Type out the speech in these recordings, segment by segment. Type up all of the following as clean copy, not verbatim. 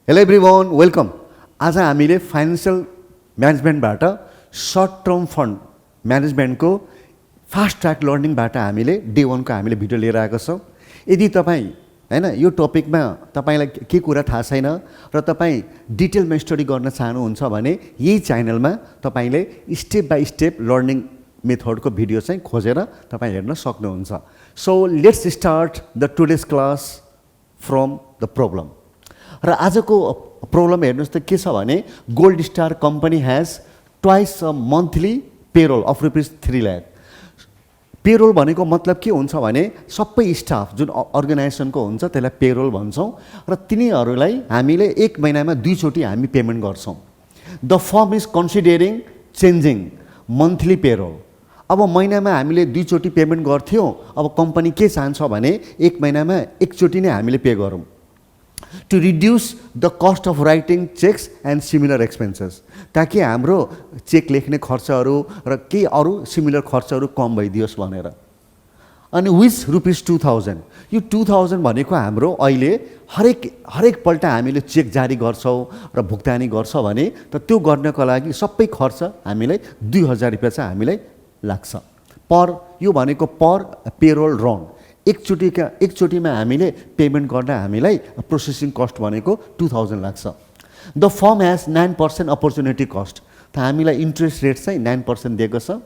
Hello everyone welcome. आज हामीले financial म्यानेजमेन्टबाट सर्ट टर्म फन्ड म्यानेजमेन्टको फास्ट ट्र्याक लर्निङबाट हामीले डे 1 को हामीले भिडियो लिएर आएका छौँ। यदि तपाईँ हैन यो टपिकमा तपाईलाई के कुरा थाहा छैन र तपाईँ डिटेलमा स्टडी गर्न चाहनुहुन्छ भने यही च्यानलमा तपाईले स्टेप बाइ स्टेप लर्निङ मेथडको भिडियो चाहिँ खोजेर तपाईँ हेर्न सक्नुहुन्छ। So let's start the today's class from the problem. र आजको प्रब्लम हेर्नुस् त के छ भने gold star company has twice a monthly payroll of ₹3 lakh. Payroll भनेको मतलब के हुन्छ भने सबै स्टाफ जुन अर्गनाइजेसनको हुन्छ त्यसलाई पेरोल भन्छौँ र तिनीहरूलाई हामीले एक महिनामा 2 चोटि हामी पेमेन्ट गर्छौँ। The form is considering changing monthly payroll. अब महिनामा हामीले 2 चोटि पेमेन्ट गर्थ्यौँ, अब कम्पनी के चाहन्छ भने एक महिनामा एक चोटि नै हामीले पे गरौँ to reduce the cost of writing checks and similar expenses, ताकि हाम्रो चेक लेख्ने खर्चहरू र केही अरू सिमिलर खर्चहरू कम भइदियोस् भनेर। अनि विच ₹2000, यो 2000 भनेको हाम्रो अहिले हरेक पल्ट हामीले चेक जारी गर्छौँ र भुक्तानी गर्छ भने त त्यो गर्नको लागि सबै खर्च हामीलाई ₹2000 चाहिँ हामीलाई लाग्छ पर। यो भनेको पर पेरोल रन एकचोटिमा हामीले पेमेन्ट गर्दा हामीलाई प्रोसेसिङ कस्ट भनेको 2000 लाग्छ। The firm has 9% opportunity cost, त हामीलाई इन्ट्रेस्ट रेट चाहिँ 9% दिएको छ।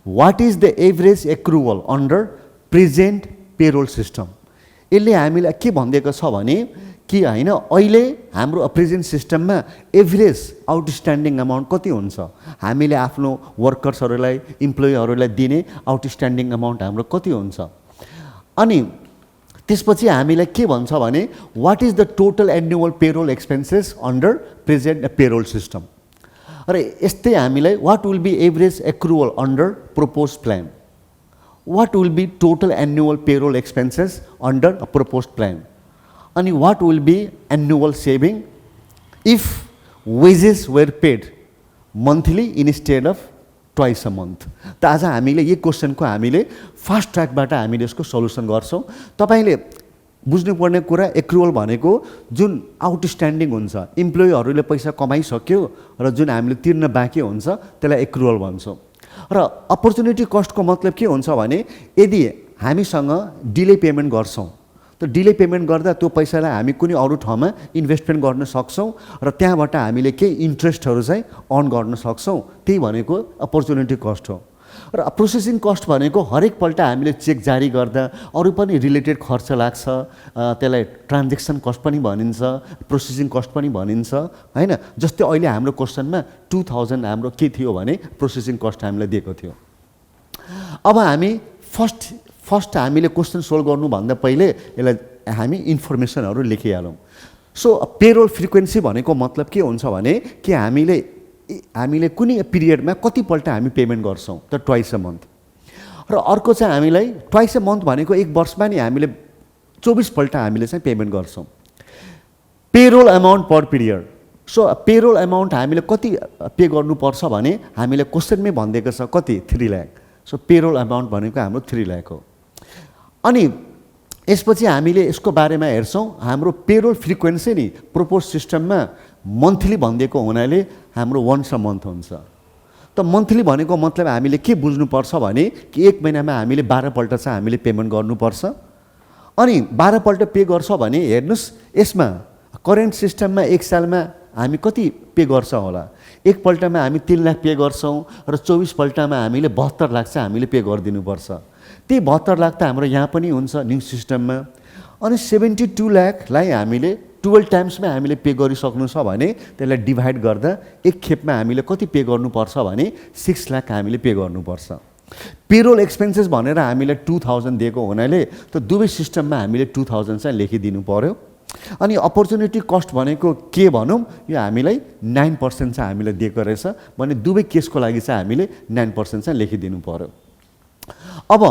What is the average accrual under present payroll system, यसले हामीलाई के भनिदिएको छ भने कि होइन अहिले हाम्रो प्रेजेन्ट सिस्टममा एभरेज आउटस्ट्यान्डिङ अमाउन्ट कति हुन्छ, हामीले आफ्नो वर्कर्सहरूलाई इम्प्लोइहरूलाई दिने आउटस्ट्यान्डिङ अमाउन्ट हाम्रो कति हुन्छ। अनि त्यसपछि हामीलाई के भन्छ भने what is the total annual payroll expenses under present payroll system. र यस्तै हामीलाई what will be average accrual under propose plan, what will be total annual payroll expenses under propose plan, अनि what will be annual saving if wages were paid monthly instead of twice a month. त आज हामीले यो क्वेसनको हामीले fast ट्र्याकबाट हामीले यसको solution गर्छौँ। तपाईँले बुझ्नुपर्ने कुरा एक्रुवल भनेको जुन आउटस्ट्यान्डिङ हुन्छ, इम्प्लोइहरूले पैसा कमाइसक्यो र जुन हामीले तिर्न बाँकी हुन्छ त्यसलाई एक्रुवल भन्छौँ। र अपर्च्युनिटी कस्टको मतलब के हुन्छ भने यदि हामीसँग डिले पेमेन्ट गर्छौँ त डिले पेमेन्ट गर्दा त्यो पैसालाई हामी कुनै अरू ठाउँमा इन्भेस्टमेन्ट गर्न सक्छौँ र त्यहाँबाट हामीले केही इन्ट्रेस्टहरू चाहिँ अर्न गर्न सक्छौँ, त्यही भनेको अपर्च्युनिटी कस्ट हो। र प्रोसेसिङ कस्ट भनेको हरेकपल्ट हामीले चेक जारी गर्दा अरू पनि रिलेटेड खर्च लाग्छ, त्यसलाई ट्रान्जेक्सन कस्ट पनि भनिन्छ, प्रोसेसिङ कस्ट पनि भनिन्छ होइन। जस्तै अहिले हाम्रो क्वेसनमा 2000 हाम्रो के थियो भने प्रोसेसिङ कस्ट हामीलाई दिएको थियो। अब हामी फर्स्ट हामीले क्वेसन सोल्भ गर्नुभन्दा पहिले यसलाई हामी इन्फर्मेसनहरू लेखिहालौँ। सो पेरोल फ्रिक्वेन्सी भनेको मतलब के हुन्छ भने कि हामीले कुनै पिरियडमा कतिपल्ट हामी पेमेन्ट गर्छौँ त ट्वाइस अ मन्थ। र अर्को चाहिँ हामीलाई ट्वाइस अ मन्थ भनेको एक वर्षमा नि हामीले 24 पल्ट हामीले चाहिँ पेमेन्ट गर्छौँ। Payroll amount per period, so payroll amount हामीले कति पे गर्नुपर्छ भने हामीले क्वेसनमै भनिदिएको छ कति 3 लाख। सो पेरोल अमाउन्ट भनेको हाम्रो 3 लाख हो। अनि यसपछि हामीले यसको बारेमा हेर्छौँ। हाम्रो पेरोल फ्रिक्वेन्सी नि प्रपोज सिस्टममा मन्थली भनिदिएको हुनाले हाम्रो वन्स अ मन्थ हुन्छ। त मन्थली भनेको मतलब हामीले के बुझ्नुपर्छ भने कि एक महिनामा हामीले 12 पल्ट चाहिँ हामीले पेमेन्ट गर्नुपर्छ। अनि 12 पल्ट पे गर्छ भने हेर्नुहोस् यसमा करेन्ट सिस्टममा एक सालमा हामी कति पे गर्छ होला, एक पल्टमा हामी 3 लाख पे गर्छौँ र 24 पल्टमा हामीले 72 लाख चाहिँ हामीले पे गरिदिनुपर्छ। त्यही 72 लाख त हाम्रो यहाँ पनि हुन्छ न्यू सिस्टममा। अनि 72 लाखलाई हामीले 12 टाइम्समा हामीले पे गरिसक्नु छ भने त्यसलाई डिभाइड गर्दा एक खेपमा हामीले कति पे गर्नुपर्छ भने 6 लाख हामीले पे गर्नुपर्छ। पेरोल एक्सपेन्सेस भनेर हामीले 2000 दिएको हुनाले त दुवै सिस्टममा हामीले 2000 चाहिँ लेखिदिनु पर्यो। अनि अपर्च्युनिटी कस्ट भनेको के भनौँ, यो हामीलाई 9% चाहिँ हामीलाई दिएको रहेछ भने दुवै केसको लागि चाहिँ हामीले 9% चाहिँ लेखिदिनु पर्यो। अब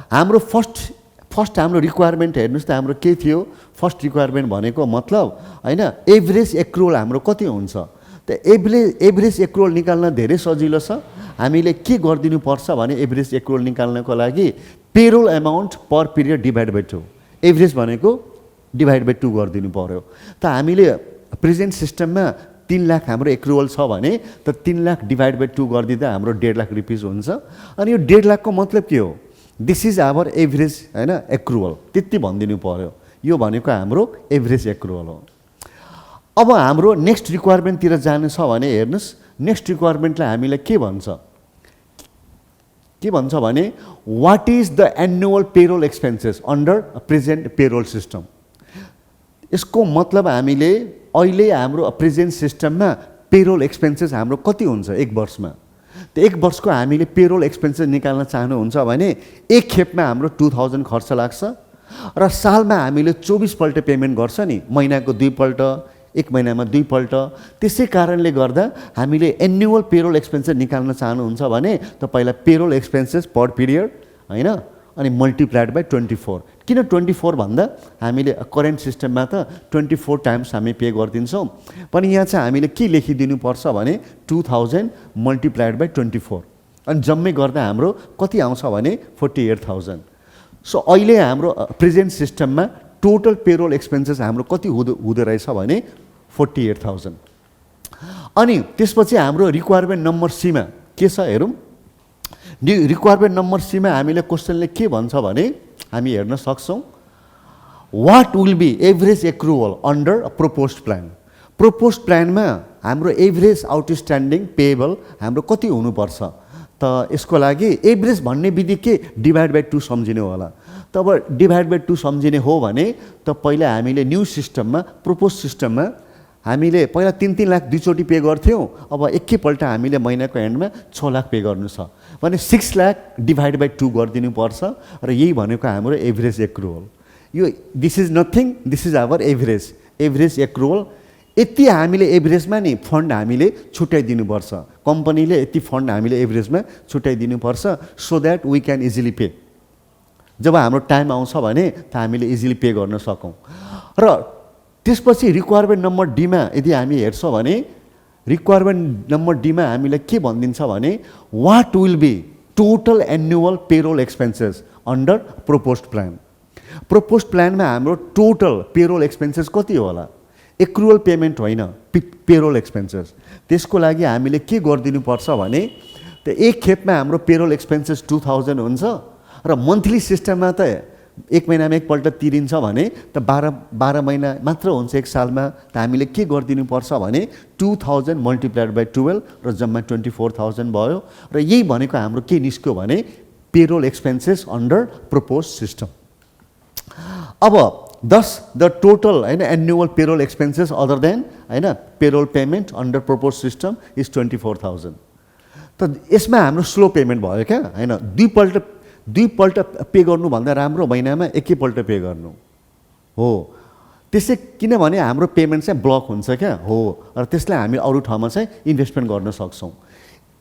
हाम्रो फर्स्ट हाम्रो रिक्वायरमेन्ट हेर्नुहोस् त हाम्रो के थियो। फर्स्ट रिक्वायरमेन्ट भनेको मतलब होइन एभरेज एक्रुवल हाम्रो कति हुन्छ त एभरेज एक्रुवल निकाल्न धेरै सजिलो छ। हामीले के गरिदिनु पर्छ भने एभरेज एक्रुवल निकाल्नको लागि payroll amount per period divide by 2, average भनेको डिभाइड बाइ 2 गरिदिनु पर्यो। त हामीले प्रेजेन्ट सिस्टममा 3 लाख हाम्रो एक्रुअल छ भने त 3 लाख डिभाइड बाई 2 गरिदिँदा हाम्रो 1.5 लाख रुपियाँ हुन्छ। अनि यो 1.5 लाखको मतलब के हो? दिस इज आवर एभरेज हैन एक्रुअल, त्यति भनिदिनु पर्यो। यो भनेको हाम्रो एभरेज एक्रुअल हो। अब हाम्रो नेक्स्ट रिक्वायरमेन्टतिर जानु छ भने हेर्नुहोस्, नेक्स्ट रिक्वायरमेन्टलाई हामीलाई के भन्छ भने what is the annual payroll expenses under present payroll system. यसको मतलब हामीले अहिले हाम्रो प्रेजेन्ट सिस्टममा पेरोल एक्सपेन्सेस हाम्रो कति हुन्छ एक वर्षमा? त एक वर्षको हामीले पेरोल एक्सपेन्सेस निकाल्न चाहनुहुन्छ भने एक खेपमा हाम्रो 2000 खर्च लाग्छ र सालमा हामीले 24 पल्ट पेमेन्ट गर्छ नि, महिनाको 2 पल्ट, एक महिनामा 2 पल्ट। त्यसै कारणले गर्दा हामीले एनुअल पेरोल एक्सपेन्सेस निकाल्न चाहनुहुन्छ भने त पहिला पेरोल एक्सपेन्सेस पर पिरियड हैन, अनि मल्टिप्लाइड बाई 24। किन 24 भन्दा हामीले करेन्ट सिस्टममा त 24 टाइम्स हामी पे गरिदिन्छौँ, पनि यहाँ चाहिँ हामीले के लेखिदिनु पर्छ भने 2000 मल्टिप्लाइड बाई 24, अनि जम्मै गर्दा हाम्रो कति आउँछ भने 48,000। सो अहिले हाम्रो प्रेजेन्ट सिस्टममा टोटल पेरोल एक्सपेन्सेस हाम्रो कति हुँदो रहेछ भने 48,000। अनि त्यसपछि हाम्रो रिक्वायरमेन्ट नम्बर सीमा के छ हेरौँ। रिक्वायरमेन्ट नम्बर सीमा हामीले क्वेसनले के भन्छ भने हामी हेर्न सक्छौँ, what will be average accrual under proposed plan. Proposed प्लानमा हाम्रो एभरेज आउटस्ट्यान्डिङ पेएबल हाम्रो कति हुनुपर्छ? त यसको लागि एभरेज भन्ने बित्तिकै डिभाइड बाई 2 सम्झिने होला। तब डिभाइड बाई 2 सम्झिने हो भने त पहिला हामीले न्यू सिस्टममा प्रोपोज सिस्टममा हामीले पहिला 3-3 लाख दुईचोटि पे गर्थ्यौँ, अब एकैपल्ट हामीले महिनाको एन्डमा 6 लाख पे गर्नु छ भने 6 लाख डिभाइड बाई 2 गरिदिनु पर्छ र यही भनेको हाम्रो एभरेज एक्रुअल। यो this is nothing, this is our average accrual. यति हामीले एभरेजमा नि फन्ड हामीले छुट्याइदिनुपर्छ, कम्पनीले यति फन्ड हामीले एभरेजमा छुट्याइदिनुपर्छ so that we can easily pay. जब हाम्रो टाइम आउँछ भने त हामीले इजिली पे गर्न सकौँ। र त्यसपछि रिक्वायरमेन्ट नम्बर डीमा यदि हामी हेर्छौँ भने रिक्वायरमेन्ट नम्बर डीमा हामीलाई के भनिदिन्छ भने what will be total annual payroll expenses under proposed plan. Proposed प्लानमा हाम्रो टोटल पेरोल एक्सपेन्सेस कति होला? एक्रुअल पेमेन्ट होइन, पेरोल एक्सपेन्सेस। त्यसको लागि हामीले के गरिदिनुपर्छ भने त एक खेपमा हाम्रो पेरोल एक्सपेन्सेस 2000 हुन्छ र मन्थली सिस्टममा त एक महिनामा एकपल्ट तिरिन्छ भने त 12 महिना मात्र हुन्छ एक सालमा। त हामीले के गरिदिनुपर्छ भने 2000 मल्टिप्लाइड बाई 12 र जम्मा 24,000 भयो। र यही भनेको हाम्रो के निस्क्यो भने payroll expenses under propose system. अब दस द टोटल हैन annual payroll expenses other than हैन payroll payment under propose system is 24,000। त यसमा हाम्रो स्लो पेमेन्ट भयो क्या हैन, दुईपल्ट पे गर्नुभन्दा राम्रो महिनामा एकैपल्ट पे गर्नु हो। त्यसै किनभने हाम्रो पेमेन्ट चाहिँ ब्लक हुन्छ क्या हो, र त्यसलाई हामी अरू ठाउँमा चाहिँ इन्भेस्टमेन्ट गर्न सक्छौँ।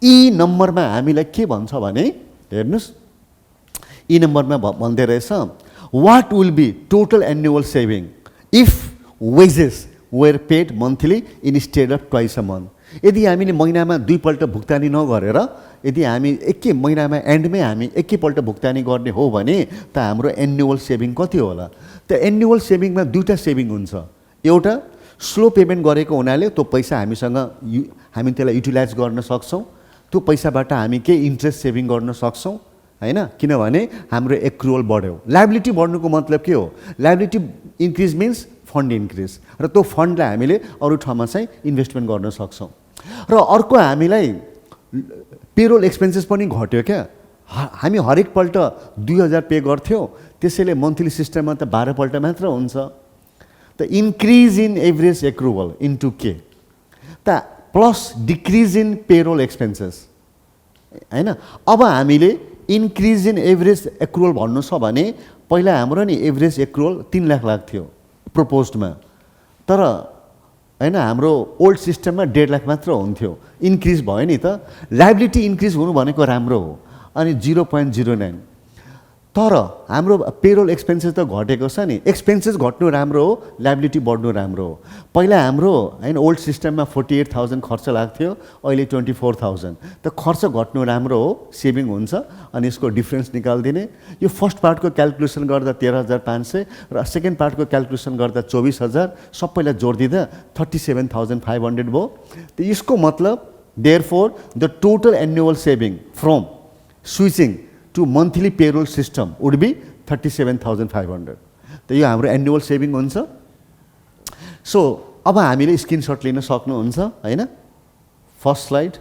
यी नम्बरमा हामीलाई के भन्छ भने हेर्नुहोस्, यी नम्बरमा भन्दै रहेछ what will be total annual saving if wages were paid monthly instead of twice a month. यदि हामीले महिनामा दुईपल्ट भुक्तानी नगरेर यदि हामी एकै महिनामा एन्डमै हामी एकैपल्ट भुक्तानी गर्ने हो भने त हाम्रो एनुअल सेभिङ कति होला? त एनुअल सेभिङमा दुईवटा सेभिङ हुन्छ। एउटा स्लो पेमेन्ट गरेको हुनाले त्यो पैसा हामीसँग हामी त्यसलाई युटिलाइज गर्न सक्छौँ, त्यो पैसाबाट हामी केही इन्ट्रेस्ट सेभिङ गर्न सक्छौँ हैन, किनभने हाम्रो एक्रुअल बढ्यो। लायबिलिटी बढ्नुको मतलब के हो? Liability increase means fund increase, र त्यो फन्डलाई हामीले अरू ठाउँमा चाहिँ इन्भेस्टमेन्ट गर्न सक्छौँ। र अर्को हामीलाई पेरोल एक्सपेन्सेस पनि घट्यो क्या। हामी हरेकपल्ट 2000 पे गर्थ्यौँ, त्यसैले मन्थली सिस्टममा त 12 पल्ट मात्र हुन्छ। त increase in average accrual into के त plus decrease in payroll expenses हैन। अब हामीले इन्क्रिज इन एभरेज एक्रुअल भन्नु छ भने पहिला हाम्रो नि एभरेज एक्रुअल 3 लाख लाग्थ्यो प्रोपोज्डमा, तर हैन हाम्रो ओल्ड सिस्टममा 1.5 लाख मात्र हुन्थ्यो। इन्क्रिज भयो नि त, लायबिलिटी इन्क्रिज हुनु भनेको राम्रो हो। अनि 0.09 तर हाम्रो पेरोल एक्सपेन्सेस त घटेको छ नि, एक्सपेन्सेस घट्नु राम्रो हो, लाइबिलिटी बढ्नु राम्रो हो। पहिला हाम्रो होइन ओल्ड सिस्टममा 48,000 खर्च लाग्थ्यो, अहिले 24,000। त खर्च घट्नु राम्रो हो, सेभिङ हुन्छ, अनि यसको डिफ्रेन्स निकालिदिने। यो फर्स्ट पार्टको क्यालकुलेसन गर्दा 13,500 र सेकेन्ड पार्टको क्यालकुलेसन गर्दा 24,000, सबैलाई जोडिदिँदा 37,500 भयो। त यसको मतलब therefore the total annual saving from switching to monthly payroll system would be 37,500. त यो हाम्रो एनुअल सेभिङ हुन्छ। सो अब हामीले स्क्रिनसट लिन सक्नुहुन्छ हैन। First slide,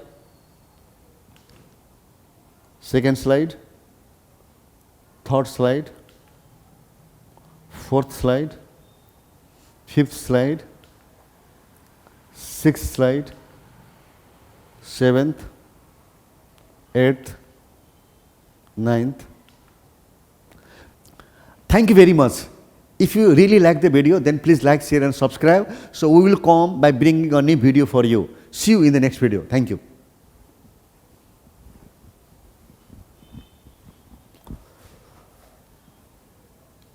second slide, third slide, fourth slide, fifth slide, sixth slide, seventh, eighth, 9th. Thank you very much. If you really like the video, then please like, share and subscribe. So we will come by bringing a new video for you. See you in the next video. Thank you.